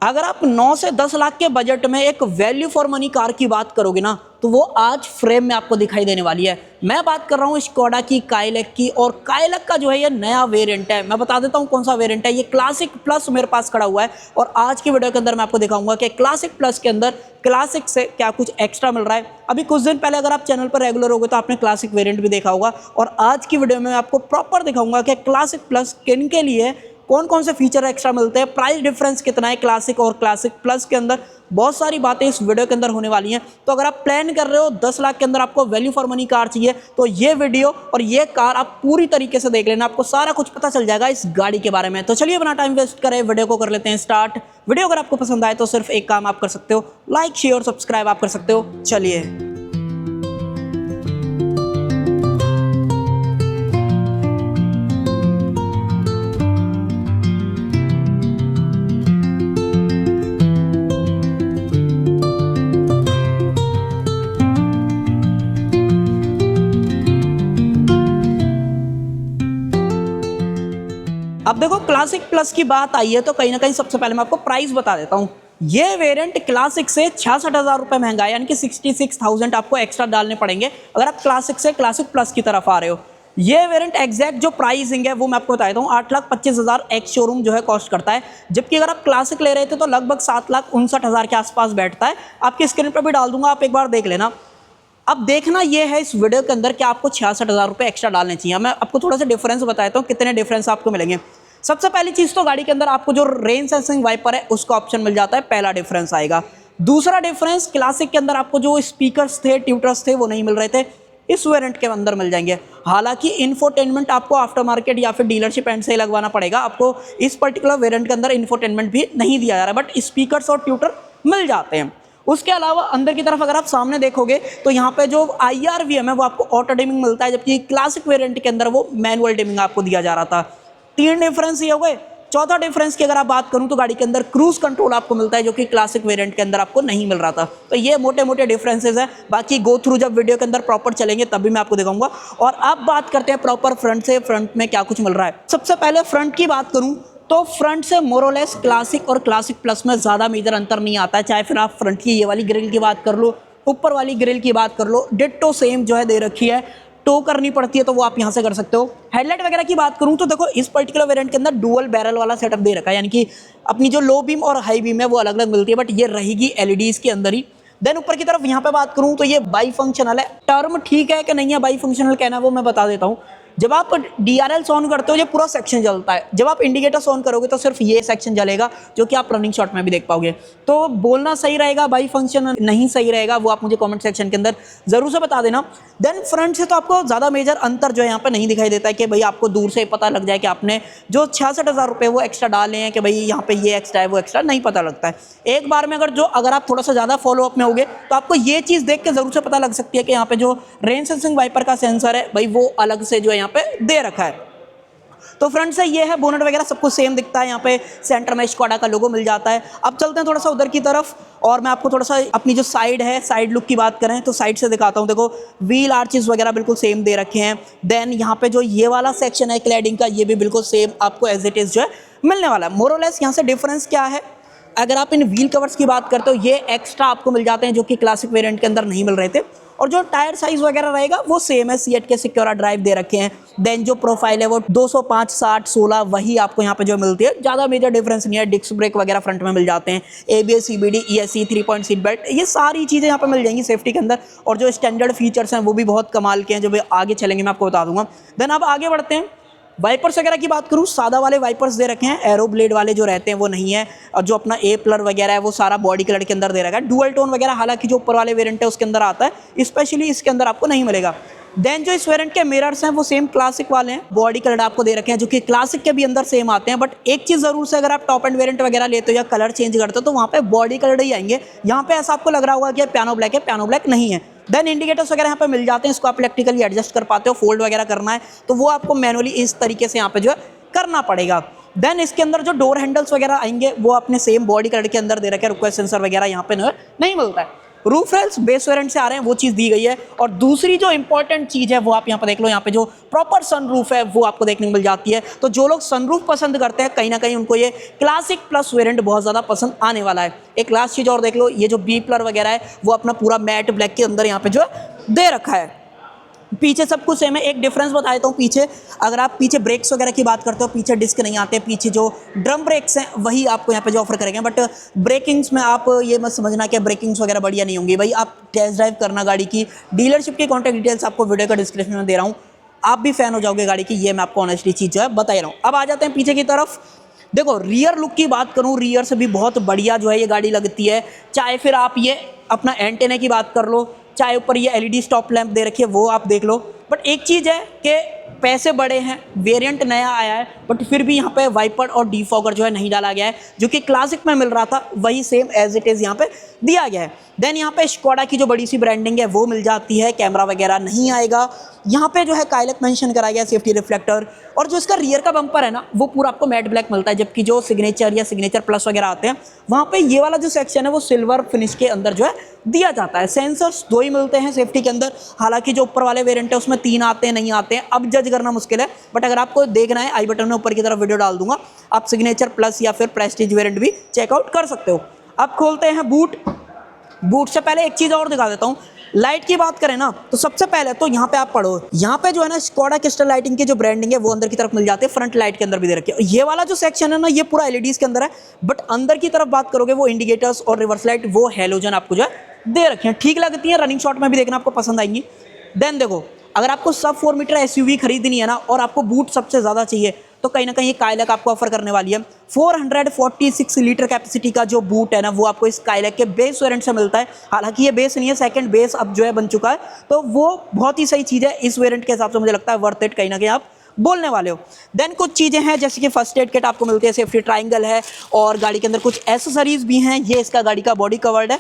अगर आप 9 से 10 लाख के बजट में एक वैल्यू फॉर मनी कार की बात करोगे ना, तो वो आज फ्रेम में आपको दिखाई देने वाली है। मैं बात कर रहा हूँ स्कोडा की काइलैक की, और काइलैक का जो है ये नया वेरिएंट है। मैं बता देता हूँ कौन सा वेरिएंट है। ये क्लासिक प्लस मेरे पास खड़ा हुआ है, और आज की वीडियो के अंदर मैं आपको दिखाऊंगा कि क्लासिक प्लस के अंदर क्लासिक से क्या कुछ एक्स्ट्रा मिल रहा है। अभी कुछ दिन पहले अगर आप चैनल पर रेगुलर हो गए तो आपने क्लासिक वेरिएंट भी देखा होगा, और आज की वीडियो में मैं आपको प्रॉपर दिखाऊंगा कि क्लासिक प्लस किन के लिए कौन कौन से फीचर एक्स्ट्रा मिलते हैं, प्राइस डिफरेंस कितना है क्लासिक और क्लासिक प्लस के अंदर। बहुत सारी बातें इस वीडियो के अंदर होने वाली हैं। तो अगर आप प्लान कर रहे हो 10 लाख के अंदर आपको वैल्यू फॉर मनी कार चाहिए, तो ये वीडियो और ये कार आप पूरी तरीके से देख लेना, आपको सारा कुछ पता चल जाएगा इस गाड़ी के बारे में। तो चलिए बिना टाइम वेस्ट करें वीडियो को कर लेते हैं स्टार्ट। वीडियो अगर आपको पसंद आए तो सिर्फ एक काम आप कर सकते हो, लाइक शेयर सब्सक्राइब आप कर सकते हो। चलिए अब देखो, क्लासिक प्लस की बात आई है तो कहीं ना कहीं सबसे पहले मैं आपको प्राइस बता देता हूँ। ये वेरिएंट क्लासिक से 66,000 रुपये महंगा है, यानी कि 66,000 आपको एक्स्ट्रा डालने पड़ेंगे अगर आप क्लासिक से क्लासिक प्लस की तरफ आ रहे हो। ये वेरिएंट एग्जैक्ट जो प्राइसिंग है वो मैं आपको बता देता हूँ, 8,25,000 एक्स शोरूम जो है कॉस्ट करता है। जबकि अगर आप क्लासिक ले रहे थे तो लगभग 7,59,000 के आसपास बैठता है। आपकी स्क्रीन पर भी डाल दूंगा, आप एक बार देख लेना। अब देखना ये है इस वीडियो के अंदर कि आपको 66,000 रुपये एक्स्ट्रा डालने चाहिए। मैं आपको थोड़ा सा डिफरेंस बताता हूँ कितने डिफरेंस आपको मिलेंगे। सबसे पहली चीज़ तो गाड़ी के अंदर आपको जो रेन सेंसिंग वाइपर है उसका ऑप्शन मिल जाता है, पहला डिफरेंस आएगा। दूसरा डिफरेंस, क्लासिक के अंदर आपको जो स्पीकर्स थे, ट्यूटर्स थे, वो नहीं मिल रहे थे, इस वेरिएंट के अंदर मिल जाएंगे। हालांकि इंफोटेनमेंट आपको आफ्टर मार्केट या फिर डीलरशिप एंड से ही लगवाना पड़ेगा। आपको इस पर्टिकुलर वेरिएंट के अंदर इंफोटेनमेंट भी नहीं दिया जा रहा है, बट स्पीकर्स और ट्यूटर मिल जाते हैं। उसके अलावा अंदर की तरफ अगर आप सामने देखोगे तो यहाँ पे जो IRVM है वो आपको ऑटो डिमिंग मिलता है, जबकि क्लासिक वेरिएंट के अंदर वो मैनुअल डिमिंग आपको दिया जा रहा था। 3 डिफरेंस ये हो गए। चौथा डिफरेंस की अगर आप बात करूं तो गाड़ी के अंदर क्रूज कंट्रोल आपको मिलता है, जो कि क्लासिक वेरिएंट के अंदर आपको नहीं मिल रहा था। तो ये मोटे मोटे डिफरेंसेस है। बाकी गो थ्रू जब वीडियो के अंदर प्रॉपर चलेंगे तभी मैं आपको दिखाऊंगा। और अब बात करते हैं प्रॉपर फ्रंट से, फ्रंट में क्या कुछ मिल रहा है। सबसे पहले फ्रंट की बात करूं तो फ्रंट से मोरोलेस क्लासिक और क्लासिक प्लस में ज़्यादा मेजर अंतर नहीं आता है। चाहे फिर आप फ्रंट की ये वाली ग्रिल की बात कर लो, ऊपर वाली ग्रिल की बात कर लो, डिट्टो सेम जो है दे रखी है। टो करनी पड़ती है तो वो आप यहाँ से कर सकते हो। हेडलाइट वगैरह की बात करूँ तो देखो, इस पर्टिकुलर वेरिएंट के अंदर डुअल बैरल वाला सेटअप दे रखा है, यानी कि अपनी जो लो बीम और हाई बीम है वो अलग अलग मिलती है, बट ये रहेगी LEDs के अंदर ही। देन ऊपर की तरफ यहाँ पे बात करूँ तो ये बाई फंक्शनल है। टर्म ठीक है कि नहीं है बाई फंक्शनल कहना, वो मैं बता देता हूँ। जब आप DRL ऑन करते हो ये पूरा सेक्शन जलता है, जब आप इंडिकेटर्स ऑन करोगे तो सिर्फ ये सेक्शन जलेगा, जो कि आप रनिंग शॉट में भी देख पाओगे। तो बोलना सही रहेगा बाई फंक्शन नहीं सही रहेगा, वो आप मुझे कमेंट सेक्शन के अंदर जरूर से बता देना। देन फ्रंट से तो आपको ज़्यादा मेजर अंतर जो है यहाँ पे नहीं दिखाई देता है कि भाई आपको दूर से पता लग जाए कि आपने जो 66,000 रुपये वो एक्स्ट्रा डाले हैं, कि भाई यहाँ पे ये एक्स्ट्रा है वो एक्स्ट्रा नहीं पता लगता है। एक बार में अगर आप थोड़ा सा ज़्यादा फॉलोअप में होगे तो आपको ये चीज़ देख के जरूर से पता लग सकती है कि यहाँ पे जो रेन सेंसिंग वाइपर का सेंसर है भाई वो अलग से जो है यहाँ पे दे रखा है। तो फ्रंट से ये है, बोनट वगैरह सब कुछ सेम दिखता है। यहाँ पे सेंटर में स्कोडा का लोगो मिल जाता है। अब चलते हैं थोड़ा सा उधर की तरफ, और मैं आपको थोड़ा सा अपनी जो साइड है, साइड लुक की बात करें तो साइड से दिखाता हूँ। देखो, व्हील आर्चेस वगैरह बिल्कुल सेम दे रखे हैं। देन यहाँ पे जो ये वाला सेक्शन है क्लैडिंग का, ये भी बिल्कुल सेम आपको एज इट इज़ जो है मिलने वाला है। मोरलेस यहाँ से डिफरेंस क्या है, अगर आप इन व्हील कवर्स की बात करते हो ये एक्स्ट्रा आपको मिल जाते हैं, जो कि क्लासिक वेरिएंट के अंदर नहीं मिल रहे थे। और जो टायर साइज वगैरह रहेगा वो सेम है, सीएट के सिक्योरा ड्राइव दे रखे हैं। देन जो प्रोफाइल है वो 205, 60, 16 वही आपको यहाँ पे जो मिलती है, ज़्यादा मेजर डिफरेंस नहीं है। डिस्क ब्रेक वगैरह फ्रंट में मिल जाते हैं, ABS, CBD, ESC, 3 point seat belt, ये सारी चीज़ें यहाँ पे मिल जाएंगी सेफ्टी के अंदर। और जो स्टैंडर्ड फीचर्स हैं वो भी बहुत कमाल के हैं, जो भी आगे चलेंगे मैं आपको बता दूंगा। देन अब आगे बढ़ते हैं। वाइपर्स वगैरह की बात करूँ, सादा वाले वाइपर्स दे रखे हैं, एरो ब्लेड वाले जो रहते हैं वो नहीं है। और जो अपना A प्लर वगैरह है वो सारा बॉडी कलर के अंदर दे रखा है। डुअल टोन वगैरह हालांकि जो ऊपर वाले वेरिएंट है उसके अंदर आता है, स्पेशली इसके अंदर आपको नहीं मिलेगा। देन जो इस वेरिएंट के मिरर्स हैं वो सेम क्लासिक वाले हैं, बॉडी कलर आपको दे रखे हैं, जो कि क्लासिक के भी अंदर सेम आते हैं। बट एक चीज़ ज़रूर से, अगर आप टॉप एंड वेरिएंट वगैरह लेते हो या कलर चेंज करते हो तो वहाँ पे बॉडी कलर ही आएंगे। यहाँ पे ऐसा आपको लग रहा होगा कि पियानो ब्लैक है, पियानो ब्लैक नहीं है। देन इंडिकेटर्स वगैरह यहाँ पे मिल जाते हैं, इसको आप इलेक्ट्रिकली एडजस्ट कर पाते हो। फोल्ड वगैरह करना है तो वो आपको मैनुअली इस तरीके से यहाँ पे जो है करना पड़ेगा। देन इसके अंदर जो डोर हैंडल्स वगैरह आएंगे वो अपने सेम बॉडी कलर के अंदर दे रखे हैं, रिक्वेस्ट सेंसर वगैरह यहाँ पे नहीं मिलता है। रूफ रेल्स बेस वेरिएंट से आ रहे हैं, वो चीज़ दी गई है। और दूसरी जो इंपॉर्टेंट चीज़ है वो आप यहाँ पर देख लो, यहाँ पे जो प्रॉपर सनरूफ है वो आपको देखने को मिल जाती है। तो जो लोग सनरूफ पसंद करते हैं कहीं ना कहीं उनको ये क्लासिक प्लस वेरिएंट बहुत ज़्यादा पसंद आने वाला है। एक लास्ट चीज़ और देख लो, ये जो बी प्लर वगैरह है वो अपना पूरा मैट ब्लैक के अंदर यहाँ पे जो है दे रखा है। पीछे सब कुछ सेम है। एक डिफरेंस बता देता हूँ, पीछे अगर आप पीछे ब्रेक्स वगैरह की बात करते हो, पीछे डिस्क नहीं आते, पीछे जो ड्रम ब्रेक्स हैं वही आपको यहाँ पे जो ऑफर करेंगे। बट ब्रेकिंग्स में आप ये मत समझना कि ब्रेकिंग्स वगैरह बढ़िया नहीं होंगी। भाई आप टेस्ट ड्राइव करना गाड़ी की, डीलरशिप की कॉन्टैक्ट डिटेल्स आपको वीडियो का डिस्क्रिप्शन में दे रहा हूँ, आप भी फैन हो जाओगे गाड़ी की, ये मैं आपको ऑनेस्टली चीज़ जो है बता रहा हूँ। अब आ जाते हैं पीछे की तरफ। देखो रियर लुक की बात करूँ, रियर से भी बहुत बढ़िया जो है ये गाड़ी लगती है। चाहे फिर आप ये अपना एंटेना की बात कर लो, चाहे ऊपर ये एलईडी स्टॉप लैंप दे रखी है वो आप देख लो। बट एक चीज़ है कि पैसे बड़े हैं, वेरिएंट नया आया है, बट फिर भी यहाँ पे वाइपर और डिफॉगर जो है नहीं डाला गया है, जो कि क्लासिक में मिल रहा था वही सेम एज इट इज़ यहाँ पे दिया गया है। देन यहाँ पे स्कोडा की जो बड़ी सी ब्रांडिंग है वो मिल जाती है, कैमरा वगैरह नहीं आएगा। यहाँ पे जो है काइलक मेंशन कराया गया, सेफ्टी रिफ्लेक्टर, और जो इसका रियर का बम्पर है ना वो पूरा आपको मैट ब्लैक मिलता है। जबकि जो सिग्नेचर या सिग्नेचर प्लस वगैरह आते हैं वहाँ पे ये वाला जो सेक्शन है वो सिल्वर फिनिश के अंदर जो है दिया जाता है। सेंसर्स 2 ही मिलते हैं सेफ्टी के अंदर, हालांकि जो ऊपर वाले वेरिएंट है उसमें 3 आते हैं, नहीं आते हैं, अब जज करना मुश्किल है। बट अगर आपको देखना है आई बटन में ऊपर की तरफ वीडियो डाल दूंगा, आप सिग्नेचर प्लस या फिर प्रेस्टीज वेरिएंट भी चेकआउट कर सकते हो। अब खोलते हैं बूट। बूट से पहले एक चीज़ और दिखा देता हूँ। लाइट की बात करें ना तो सबसे पहले तो यहाँ पे आप पढ़ो, यहाँ पे जो है ना स्कोडा क्रिस्टल लाइटिंग की जो ब्रांडिंग है वो अंदर की तरफ मिल जाती है, फ्रंट लाइट के अंदर भी दे रखी है। ये वाला जो सेक्शन है ना ये पूरा एलईडीज के अंदर है, बट अंदर की तरफ बात करोगे वो इंडिकेटर्स और रिवर्स लाइट वो हैलोजन आपको जो है दे रखे हैं। ठीक लगती है, रनिंग शॉट में भी देखना आपको पसंद आएंगी। देन देखो, अगर आपको सब 4 मीटर एसयूवी खरीदनी है ना और आपको बूट सबसे ज़्यादा चाहिए तो कहीं ना कहीं काइलक आपको ऑफर करने वाली है। 446 लीटर कैपेसिटी का जो बूट है ना वो आपको इस काइलक के बेस वेरिएंट से मिलता है। हालांकि ये बेस नहीं है, सेकंड बेस अब जो है बन चुका है, तो वो बहुत ही सही चीज़ है इस वेरिएंट के हिसाब से, मुझे लगता है वर्थ इट कहीं ना कहीं आप बोलने वाले हो। देन कुछ चीज़ें हैं जैसे कि फर्स्ट एड किट आपको मिलती है, सेफ्टी ट्राइंगल है, और गाड़ी के अंदर कुछ एसेसरीज भी हैं। ये इसका गाड़ी का बॉडी कवर्ड है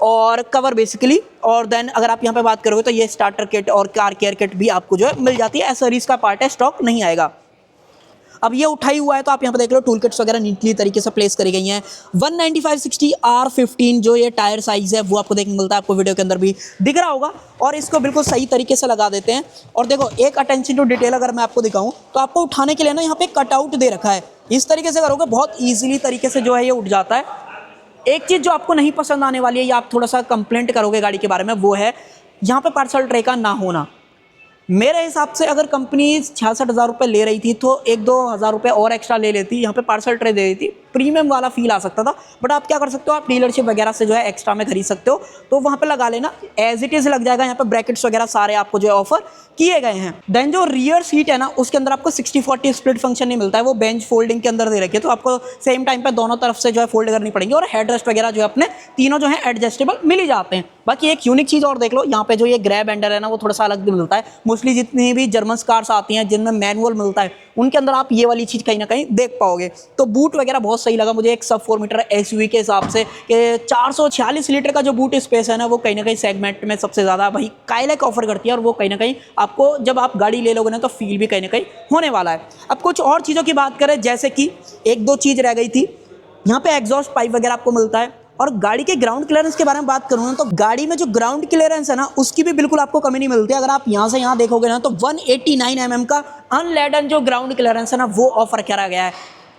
और कवर बेसिकली। और देन अगर आप यहाँ पे बात करोगे तो ये स्टार्टर किट और कार केयर किट भी आपको जो है मिल जाती है। एसेसरीज का पार्ट है, स्टॉक नहीं आएगा। अब ये उठाई हुआ है तो आप यहाँ पे देख लो, टूल किट्स वगैरह नीटली तरीके से प्लेस करी गई हैं। 195/60 R15 जो ये टायर साइज़ है वो आपको देखने मिलता है, आपको वीडियो के अंदर भी दिख रहा होगा। और इसको बिल्कुल सही तरीके से लगा देते हैं। और देखो एक अटेंशन टू डिटेल अगर मैं आपको दिखाऊं तो आपको उठाने के लिए ना यहाँ पे कटआउट दे रखा है। इस तरीके से करोगे बहुत ईजिली तरीके से जो है ये उठ जाता है। एक चीज़ जो आपको नहीं पसंद आने वाली है या आप थोड़ा सा कंप्लेंट करोगे गाड़ी के बारे में, वो है यहाँ पे पार्सल ट्रे का ना होना। मेरे हिसाब से अगर कंपनी 66,000 रुपये ले रही थी तो 1-2 हज़ार रुपये और एक्स्ट्रा ले लेती, यहाँ पे पार्सल ट्रे दे देती, प्रीमियम वाला फील आ सकता था। बट आप क्या कर सकते हो, आप डीलरशिप वगैरह से जो है एक्स्ट्रा में खरीद सकते हो, तो वहाँ पे लगा लेना, एज इट इज़ लग जाएगा। यहाँ पे ब्रैकेट्स वगैरह सारे आपको जो है ऑफर किए गए हैं। देन जो रियर सीट है ना उसके अंदर आपको 60-40 स्प्लिट फंक्शन नहीं मिलता है, वो बेंच फोल्डिंग के अंदर दे रखी है, तो आपको सेम टाइम पे दोनों तरफ से जो है फोल्ड करनी पड़ेंगी। और हेड रेस्ट वगैरह जो है अपने तीनों जो है एडजस्टेबल मिल ही जाते हैं। बाकी एक यूनिक चीज़ और देख लो, यहाँ पे जो ये ग्रैब हैंडल है ना वो थोड़ा सा अलग मिलता है। मोस्टली जितनी भी जर्मन कार्स आती हैं जिनमें मैनुअल मिलता है उनके अंदर आप ये वाली चीज़ कहीं ना कहीं देख पाओगे। तो बूट वगैरह बहुत सही लगा मुझे एक सब 4 मीटर एसयूवी के हिसाब से, कि 446 लीटर का जो बूट स्पेस है ना वो कहीं ना कहीं सेगमेंट में सबसे ज़्यादा भाई काइलक ऑफर करती है। और वो कहीं ना कहीं आपको जब आप गाड़ी ले लोगे ना तो फील भी कहीं ना कहीं होने वाला है। अब कुछ और चीज़ों की बात करें, जैसे कि 1-2 चीज़ रह गई थी, यहाँ पे एग्जॉस्ट पाइप वगैरह आपको मिलता है। और गाड़ी के ग्राउंड क्लियरेंस के बारे में बात करूँ ना तो गाड़ी में जो ग्राउंड क्लियरेंस है ना उसकी भी बिल्कुल आपको कमी नहीं मिलती। अगर आप यहाँ से यहाँ देखोगे ना तो 189 mm का अनलेडन जो ग्राउंड क्लियरेंस है ना वो ऑफर करा गया है।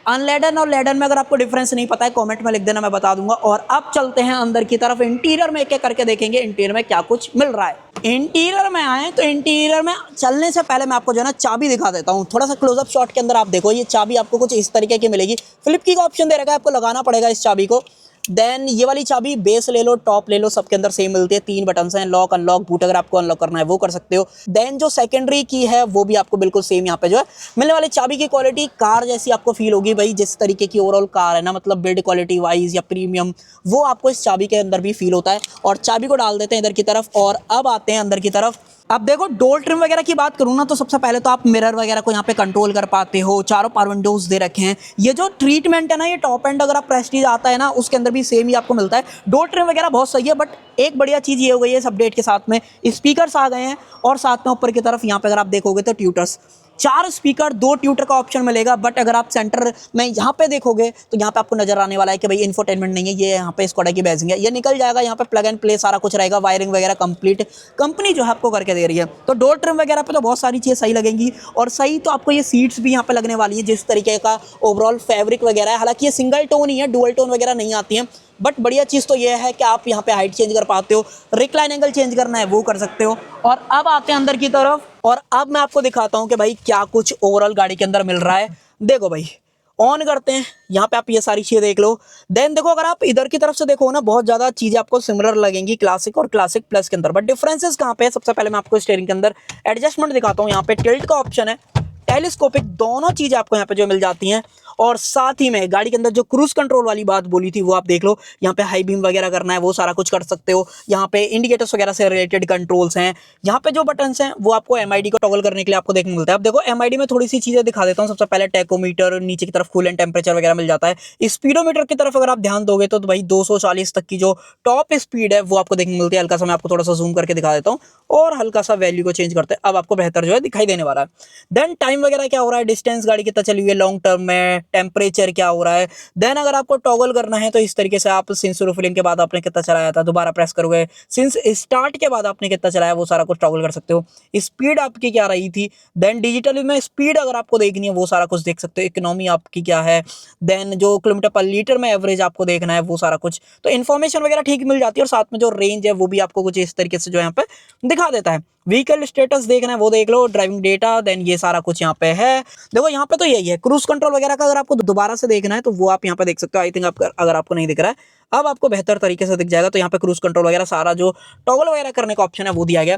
अनलेडन और लेडन में अगर आपको डिफरेंस नहीं पता है कमेंट में लिख देना, मैं बता दूंगा। और अब चलते हैं अंदर की तरफ, इंटीरियर में एक-एक करके देखेंगे इंटीरियर में क्या कुछ मिल रहा है। इंटीरियर में आए तो इंटीरियर में चलने से पहले मैं आपको जो है ना चाबी दिखा देता हूँ। थोड़ा सा क्लोजअप शॉट के अंदर आप देखो, ये चाबी आपको कुछ इस तरीके की मिलेगी। फ्लिप की का ऑप्शन दे रखा है, आपको लगाना पड़ेगा इस चाबी को। देन ये वाली चाबी बेस ले लो, टॉप ले लो, सबके अंदर सेम मिलती है। 3 बटन हैं, लॉक अनलॉक बूट, अगर आपको अनलॉक करना है वो कर सकते हो। देन जो सेकेंडरी की है वो भी आपको बिल्कुल सेम यहाँ पे जो है मिलने वाली। चाबी की क्वालिटी कार जैसी आपको फील होगी भाई, जिस तरीके की ओवरऑल कार है ना, मतलब बिल्ड क्वालिटी वाइज या प्रीमियम, वो आपको इस चाबी के अंदर भी फील होता है। और चाबी को डाल देते हैं इधर की तरफ और अब आते हैं अंदर की तरफ। अब देखो डोर ट्रिम वगैरह की बात करूँ ना तो सबसे पहले तो आप मिरर वगैरह को यहाँ पे कंट्रोल कर पाते हो। चारों पावर विंडोज दे रखे हैं। ये जो ट्रीटमेंट है ना, ये टॉप एंड अगर आप प्रेस्टीज आता है ना उसके अंदर भी सेम ही आपको मिलता है। डोर ट्रिम वगैरह बहुत सही है। बट एक बढ़िया चीज़ ये हो गई है इस अपडेट के साथ में, स्पीकर्स आ गए हैं और साथ में ऊपर की तरफ यहाँ पे अगर आप देखोगे तो ट्यूटर्स 4 स्पीकर, 2 ट्यूटर का ऑप्शन मिलेगा। बट अगर आप सेंटर में यहाँ पे देखोगे तो यहाँ पे आपको नजर आने वाला है कि भाई इंफोटेनमेंट नहीं है, ये यहाँ पे स्कोडा की बैजिंग है, ये निकल जाएगा। यहाँ पे प्लग एंड प्ले सारा कुछ रहेगा, वायरिंग वगैरह कंप्लीट कंपनी जो है आपको करके दे रही है। तो डोर ट्रिम वगैरह पे तो बहुत सारी चीज़ें सही लगेंगी, और सही तो आपको ये सीट्स भी यहाँ पे लगने वाली है, जिस तरीके का ओवरऑल फैब्रिक वगैरह है। हालांकि ये सिंगल टोन ही है, डुअल टोन वगैरह नहीं आती है। बट बढ़िया चीज़ तो ये है कि आप यहाँ पे हाइट चेंज कर पाते हो, रिक्लाइन एंगल चेंज करना है वो कर सकते हो। और अब आते हैं अंदर की तरफ, और अब मैं आपको दिखाता हूँ कि भाई क्या कुछ ओवरऑल गाड़ी के अंदर मिल रहा है। देखो भाई, ऑन करते हैं, यहाँ पे आप ये सारी चीज़ें देख लो। देन देखो, अगर आप इधर की तरफ से देखो ना, बहुत ज़्यादा चीज़ें आपको सिमिलर लगेंगी क्लासिक और क्लासिक प्लस के अंदर। बट डिफरेंसेस कहाँ पे है? सबसे पहले मैं आपको स्टीयरिंग के अंदर एडजस्टमेंट दिखाता हूँ। यहाँ पे टिल्ट का ऑप्शन है, टेलीस्कोपिक, दोनों चीज़ें आपको यहाँ पे जो मिल जाती हैं। और साथ ही में गाड़ी के अंदर जो क्रूज कंट्रोल वाली बात बोली थी वो आप देख लो। यहाँ पे हाई बीम वगैरह करना है वो सारा कुछ कर सकते हो। यहाँ पे इंडिकेटर्स वगैरह से रिलेटेड कंट्रोल्स हैं। यहाँ पे जो बटन्स हैं वो आपको एमआईडी को टॉगल करने के लिए आपको देखने मिलता है। अब देखो, एमआईडी में थोड़ी सी चीज़ें दिखा देता हूँ। सबसे पहले टैकोमीटर, नीचे की तरफ कूलेंट टेम्परेचर वगैरह मिल जाता है। स्पीडोमीटर की तरफ अगर आप ध्यान दोगे तो भाई 240 तक की जो टॉप स्पीड है वो आपको देखने मिलती है। हल्का सा मैं आपको थोड़ा सा जूम करके दिखा देता हूँ, और हल्का सा वैल्यू को चेंज करते हैं, अब आपको बेहतर जो है दिखाई देने वाला है। देन टाइम वगैरह क्या हो रहा है, डिस्टेंस गाड़ी कितना चली हुई है लॉन्ग टर्म में, टेम्परेचर क्या हो रहा है। देन अगर आपको टॉगल करना है तो इस तरीके से आप सिंस रिफिलिंग के बाद आपने कितना चलाया था, दोबारा प्रेस करोगे, सिंस स्टार्ट के बाद आपने कितना चलाया, वो सारा कुछ टॉगल कर सकते हो। स्पीड आपकी क्या रही थी, देन डिजिटली में स्पीड अगर आपको देखनी है वो सारा कुछ देख सकते हो। इकोनॉमी आपकी क्या है, देन जो किलोमीटर पर लीटर में एवरेज आपको देखना है वो सारा कुछ, तो इन्फॉर्मेशन वगैरह ठीक मिल जाती है। और साथ में जो रेंज है वो भी आपको कुछ इस तरीके से जो यहाँ पे दिखा देता है। व्हीकल स्टेटस देखना है वो देख लो, ड्राइविंग डेटा, देन ये सारा कुछ यहाँ पे है। देखो यहाँ पे तो यही है। क्रूज कंट्रोल वगैरह का अगर आपको दोबारा से देखना है तो वो आप यहाँ पे देख सकते हो। आई थिंक आप, अगर आपको नहीं दिख रहा है, अब आपको बेहतर तरीके से दिख जाएगा। तो यहाँ पे क्रूज कंट्रोल वगैरह सारा जो टॉगल वगैरह करने का ऑप्शन है वो दिया गया।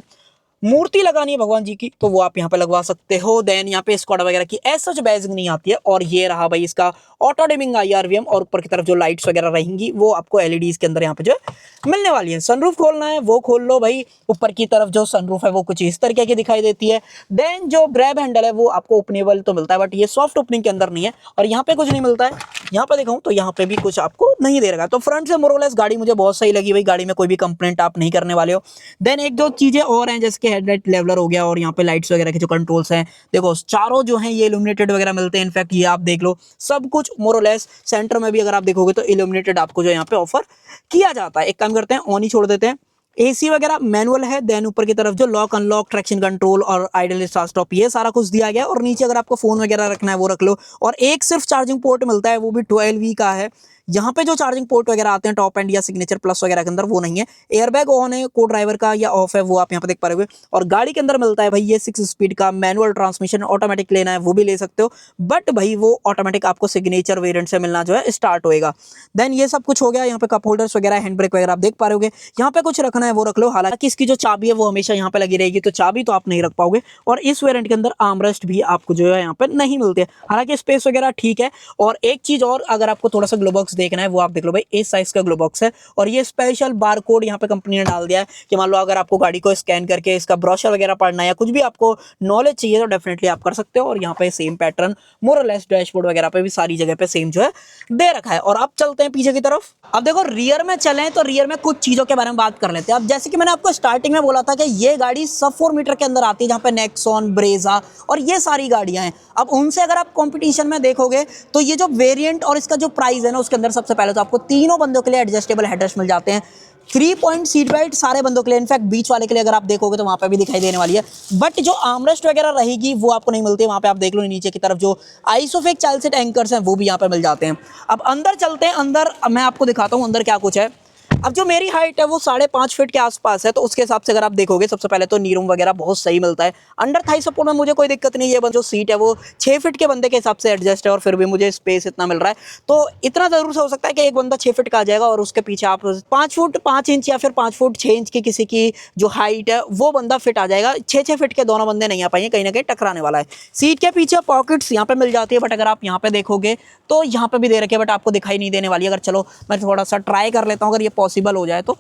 मूर्ति लगानी है भगवान जी की तो वो आप यहाँ पे लगवा सकते हो। देन यहाँ पे स्कॉडा वगैरह की ऐसा जो बैजिंग नहीं आती है। और ये रहा भाई इसका ऑटो डिमिंग IRVM, और ऊपर की तरफ जो लाइट्स वगैरह रहेंगी वो आपको LEDs के अंदर यहाँ पे जो है मिलने वाली है। सनरूफ खोलना है वो खोल लो भाई। ऊपर की तरफ जो सनरूफ है वो कुछ इस तरीके की दिखाई देती है। देन जो ग्रैब हैंडल है वो आपको ओपनेबल तो मिलता है, बट ये सॉफ्ट ओपनिंग के अंदर नहीं है। और यहाँ पे कुछ नहीं मिलता है। यहाँ पे दिखाऊं तो यहाँ पे भी कुछ आपको नहीं दे रहा। तो फ्रंट से मोरलेस गाड़ी मुझे बहुत सही लगी भाई, गाड़ी में कोई भी कंप्लेंट आप नहीं करने वाले हो। देन एक दो चीजें और हैं, जैसे कि हेडलाइट लेवलर हो गया, और यहाँ पे लाइट्स वगैरह के जो कंट्रोल्स हैं, देखो चारों जो हैं ये इल्यूमिनेटेड वगैरह मिलते हैं। इनफैक्ट ये आप देख लो, सब कुछ मोरलेस। सेंटर में भी अगर आप देखोगे तो इल्यूमिनेटेड आपको जो यहाँ पे ऑफर किया जाता है। एक काम करते हैं, ऑन ही छोड़ देते हैं। AC वगैरह मैनुअल है। देन ऊपर की तरफ जो लॉक अनलॉक, ट्रैक्शन कंट्रोल और आइडल स्टार्ट स्टॉप, ये सारा कुछ दिया गया है। और नीचे अगर आपको फोन वगैरह रखना है वो रख लो। और एक सिर्फ चार्जिंग पोर्ट मिलता है, वो भी 12V का है। यहाँ पे जो चार्जिंग पोर्ट वगैरह आते हैं टॉप एंड या सिग्नेचर प्लस वगैरह के अंदर वो नहीं है। एयरबैग ऑन है, को ड्राइवर का या ऑफ है वो आप यहाँ पे देख पा रहे हो। और गाड़ी के अंदर मिलता है भाई ये 6 स्पीड का मैनुअल ट्रांसमिशन। ऑटोमेटिक लेना है वो भी ले सकते हो, बट भाई वो ऑटोमेटिक आपको सिग्नेचर वेरिएंट से मिलना जो है स्टार्ट होएगा। देन ये सब कुछ हो गया। यहाँ पे कप होल्डर्स वगैरह, हैंड ब्रेक वगैरह आप देख पा रहे हो। यहाँ पे कुछ रखना है वो रख लो। हालांकि इसकी जो चाबी है वो हमेशा यहाँ पे लगी रहेगी, तो चाबी तो आप नहीं रख पाओगे। और इस वेरिएंट के अंदर आर्मरेस्ट भी आपको जो है यहाँ पे नहीं मिलते। हालांकि स्पेस वगैरह ठीक है। और एक चीज और, अगर आपको थोड़ा सा ग्लो बॉक्स देखना है वो आप देख लो भाई, इस साइज का ग्लो बॉक्स है। और ये स्पेशल बार कोड यहाँ पे कंपनी ने डाल दिया है कि मान लो अगर आपको गाड़ी को स्कैन करके इसका ब्रोशर वगैरह पढ़ना है या कुछ भी आपको नॉलेज चाहिए तो डेफिनेटली आप कर सकते हो। और यहाँ पे सेम पैटर्न मोर और लेस डैशबोर्ड वगैरह पे भी सारी जगह पे सेम जो है दे रखा है। और अब चलते हैं पीछे की तरफ। अब देखो रियर में चलें तो रियर में कुछ चीजों के बारे में बात कर लेते हैं। अब जैसे कि मैंने आपको स्टार्टिंग में बोला था कि ये गाड़ी सब 4 मीटर के अंदर आती है, जहाँ पे नेक्सॉन, ब्रेजा और ये सारी गाड़ियां हैं। अब उनसे अगर आप कंपटीशन में देखोगे तो ये जो वेरिएंट और इसका जो प्राइस है ना, उसके अंदर सबसे पहले तो आपको तीनों बंदों के लिए एडजस्टेबल हेडरेस्ट मिल जाते हैं। 3 पॉइंट सीट बेल्ट सारे बंदों के लिए, इनफैक्ट बीच वाले के लिए अगर आप देखोगे तो वहां पे भी दिखाई देने वाली है। बट जो आर्मरेस्ट वगैरह रहेगी वो आपको नहीं मिलती है। वहां पे आप देख लो नीचे की तरफ जो आइसोफिक चाइल्ड सीट एंकर्स हैं वो भी यहाँ पे मिल जाते हैं। अब अंदर चलते हैं। अंदर मैं आपको दिखाता हूँ अंदर क्या कुछ है। अब जो मेरी हाइट है वो 5.5 फीट के आसपास है, तो उसके हिसाब से अगर आप देखोगे सबसे पहले तो नी रूम वगैरह बहुत सही मिलता है। अंडर थाई सपोर्ट में मुझे कोई दिक्कत नहीं है। जो सीट है वो 6 फीट के बंदे के हिसाब से एडजस्ट है, और फिर भी मुझे स्पेस इतना मिल रहा है। तो इतना जरूर से हो सकता है कि एक बंदा 6 फीट का आ जाएगा और उसके पीछे आप 5 फुट 5 इंच या फिर 5 फुट 6 इंच की किसी की जो हाइट है वो बंदा फिट आ जाएगा। 6 फीट के दोनों बंदे नहीं आ पाएंगे, कहीं ना कहीं टकराने वाला है। सीट के पीछे पॉकेट्स यहाँ पे मिल जाती है, बट अगर आप यहाँ पे देखोगे तो यहाँ पे भी दे रखे, बट आपको दिखाई नहीं देने वाली। अगर चलो मैं थोड़ा सा ट्राई कर लेता हूँ, अगर ये पॉसिबल हो जाए तो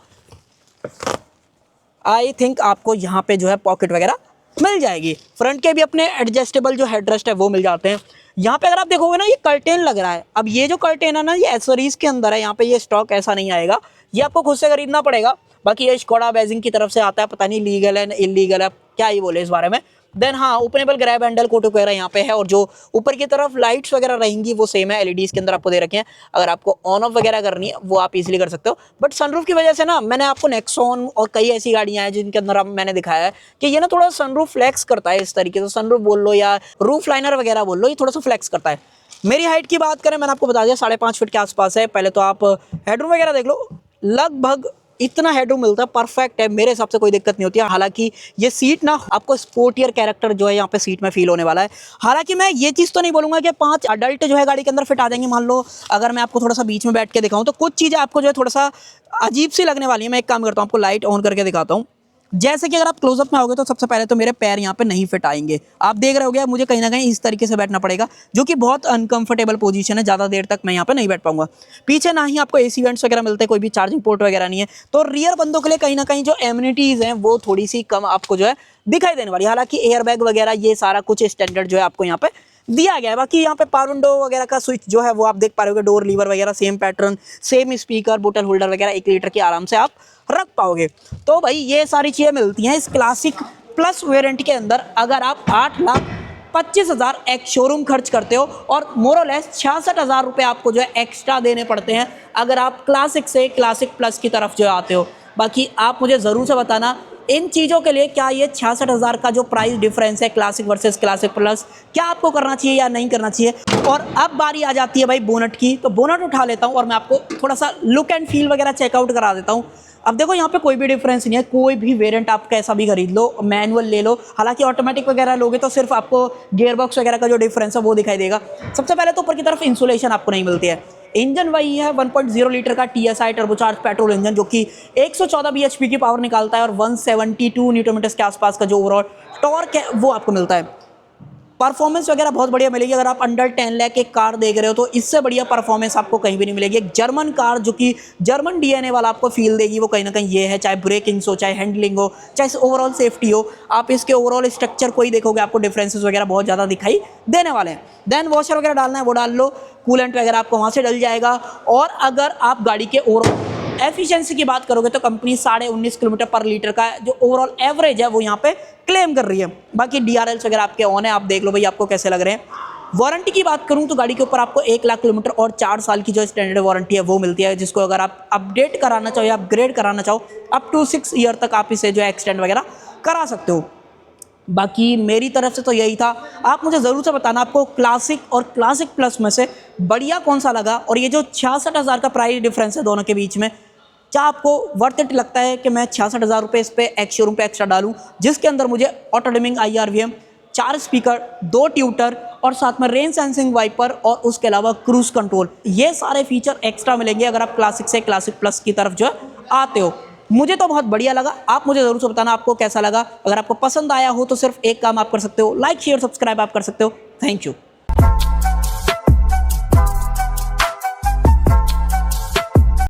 आई थिंक आपको यहाँ पे जो है पॉकेट वगैरह मिल जाएगी। फ्रंट के भी अपने एडजस्टेबल जो हेडरेस्ट है वो मिल जाते हैं। यहाँ पे अगर आप देखोगे ना, ये कर्टेन लग रहा है। अब ये जो कर्टेन है ना, ये एसेसरीज के अंदर है। यहाँ पे ये स्टॉक ऐसा नहीं आएगा, ये आपको खुद से खरीदना पड़ेगा। बाकी ये स्कोडा बैजिंग की तरफ से आता है, पता नहीं लीगल है इलीगल है क्या ही बोले इस बारे में, देन हाँ, ओपनेबल ग्रैब हैंडल कोटो वगैरह यहाँ पे है, और जो ऊपर की तरफ लाइट्स वगैरह रहेंगी वो सेम है, एलईडीज के अंदर आपको दे रखे हैं। अगर आपको ऑन ऑफ वगैरह करनी है वो आप इजीली कर सकते हो। बट सनरूफ की वजह से ना, मैंने आपको नेक्सॉन और कई ऐसी गाड़ियां हैं जिनके अंदर अब मैंने दिखाया है कि ये ना थोड़ा सनरूफ फ्लेक्स करता है इस तरीके से, सनरूफ बोल लो या रूफ लाइनर वगैरह बोल लो, ये थोड़ा सा फ्लेक्स करता है। मेरी हाइट की बात करें, मैंने आपको बता दिया 5.5 फीट के आसपास है। पहले तो आप हेडरूम वगैरह देख लो, लगभग इतना हेडरूम मिलता है, परफेक्ट है, मेरे हिसाब से कोई दिक्कत नहीं होती है। हालांकि ये सीट ना आपको स्पोर्टियर कैरेक्टर जो है यहाँ पे सीट में फील होने वाला है। हालांकि मैं ये चीज़ तो नहीं बोलूंगा कि 5 अडल्ट जो है गाड़ी के अंदर फिट आ जाएंगे। मान लो अगर मैं आपको थोड़ा सा बीच में बैठ के दिखाऊं तो कुछ चीज़ें आपको जो है थोड़ा सा अजीब सी लगने वाली है। मैं एक काम करता हूँ, आपको लाइट ऑन करके दिखाता हूँ। जैसे कि अगर आप क्लोजअप में आओगे तो सबसे पहले तो मेरे पैर यहाँ पे नहीं फिट आएंगे। आप देख रहे होगे मुझे कहीं ना कहीं इस तरीके से बैठना पड़ेगा, जो कि बहुत अनकंफर्टेबल पोजीशन है, ज़्यादा देर तक मैं यहाँ पे नहीं बैठ पाऊंगा। पीछे ना ही आपको एसी वेंट्स वगैरह मिलते हैं, कोई भी चार्जिंग पोर्ट वगैरह नहीं है, तो रियर बंदों के लिए कहीं ना कहीं जो एम्यूनिटीज़ हैं वो थोड़ी सी कम आपको जो है दिखाई देने वाली है। हालांकि एयरबैग वगैरह ये सारा कुछ स्टैंडर्ड जो है आपको यहाँ पे दिया गया है। बाकी यहाँ पे पावर विंडो वगैरह का स्विच जो है वो आप देख पा रहे हो, डोर लीवर वगैरह सेम पैटर्न, सेम स्पीकर, बोतल होल्डर वगैरह 1 लीटर की आराम से आप रख पाओगे। तो भाई ये सारी चीज़ें मिलती हैं इस क्लासिक प्लस वेरिएंट के अंदर। अगर आप 8,25,000 एक शोरूम खर्च करते हो, और मोरलेस 66,000 रुपये आपको जो है एक्स्ट्रा देने पड़ते हैं अगर आप क्लासिक से क्लासिक प्लस की तरफ जो आते हो। बाकी आप मुझे ज़रूर से बताना इन चीज़ों के लिए, क्या ये 66,000 का जो प्राइस डिफरेंस है क्लासिक वर्सेस क्लासिक प्लस, क्या आपको करना चाहिए या नहीं करना चाहिए। और अब बारी आ जाती है भाई बोनट की, तो बोनट उठा लेता हूँ और मैं आपको थोड़ा सा लुक एंड फील वगैरह चेकआउट करा देता हूँ। अब देखो यहाँ पे कोई भी डिफरेंस नहीं है, कोई भी वेरिएंट आप कैसा भी खरीद लो, मैनुअल ले लो। हालांकि ऑटोमेटिक वगैरह लोगे तो सिर्फ आपको गियर बॉक्स वगैरह का जो डिफरेंस है वो दिखाई देगा। सबसे पहले तो ऊपर की तरफ इंसुलेशन आपको नहीं मिलती है। इंजन वही है 1.0 लीटर का TSI टर्बोचार्ज पेट्रोल इंजन, जो कि 114 bhp की पावर निकालता है, और 172 न्यूटन मीटर के आसपास का जो ओवरऑल टॉर्क है वो आपको मिलता है। परफॉर्मेंस वगैरह बहुत बढ़िया मिलेगी। अगर आप अंडर 10 लाख एक कार देख रहे हो तो इससे बढ़िया परफॉर्मेंस आपको कहीं भी नहीं मिलेगी। एक जर्मन कार जो कि जर्मन DNA वाला आपको फील देगी, वो कहीं ना कहीं ये है, चाहे ब्रेकिंग्स हो, चाहे हैंडलिंग हो, चाहे ओवरऑल सेफ्टी हो। आप इसके ओवरऑल स्ट्रक्चर को ही देखोगे, आपको डिफरेंसेस वगैरह बहुत ज़्यादा दिखाई देने वाले हैं। देन वॉशर वगैरह डालना है वो डाल लो, कूलेंट वगैरह आपको वहाँ से डल जाएगा। और अगर आप गाड़ी के ओवरऑल एफिशिएंसी की बात करोगे तो कंपनी 19.5 किलोमीटर पर लीटर का जो ओवरऑल एवरेज है वो यहाँ पे क्लेम कर रही है। बाकी DRLs वगैरह आपके ऑन है, आप देख लो भाई आपको कैसे लग रहे हैं। वारंटी की बात करूं तो गाड़ी के ऊपर आपको 1 लाख किलोमीटर और 4 साल की जो स्टैंडर्ड वारंटी है वो मिलती है, जिसको अगर आप अपडेट कराना चाहो या अपग्रेड कराना चाहो अप टू 6 ईयर तक आप इसे जो है एक्सटेंड वगैरह करा सकते हो। बाकी मेरी तरफ से तो यही था। आप मुझे ज़रूर से बताना आपको क्लासिक और क्लासिक प्लस में से बढ़िया कौन सा लगा, और ये जो 66,000 का प्राइस डिफरेंस है दोनों के बीच में, क्या आपको वर्थ इट लगता है कि मैं 66,000 रुपये इस पे एक शोरूम पे एक्स्ट्रा डालूं, जिसके अंदर मुझे auto dimming IRVM, 4 speaker, 2 tutor और साथ में रेन सेंसिंग वाइपर और उसके अलावा क्रूज कंट्रोल, ये सारे फीचर एक्स्ट्रा मिलेंगे अगर आप क्लासिक से क्लासिक प्लस की तरफ जो है आते हो। मुझे तो बहुत बढ़िया लगा। आप मुझे ज़रूर से बताना आपको कैसा लगा। अगर आपको पसंद आया हो तो सिर्फ एक काम आप कर सकते हो, लाइक शेयर सब्सक्राइब आप कर सकते हो। Thank you.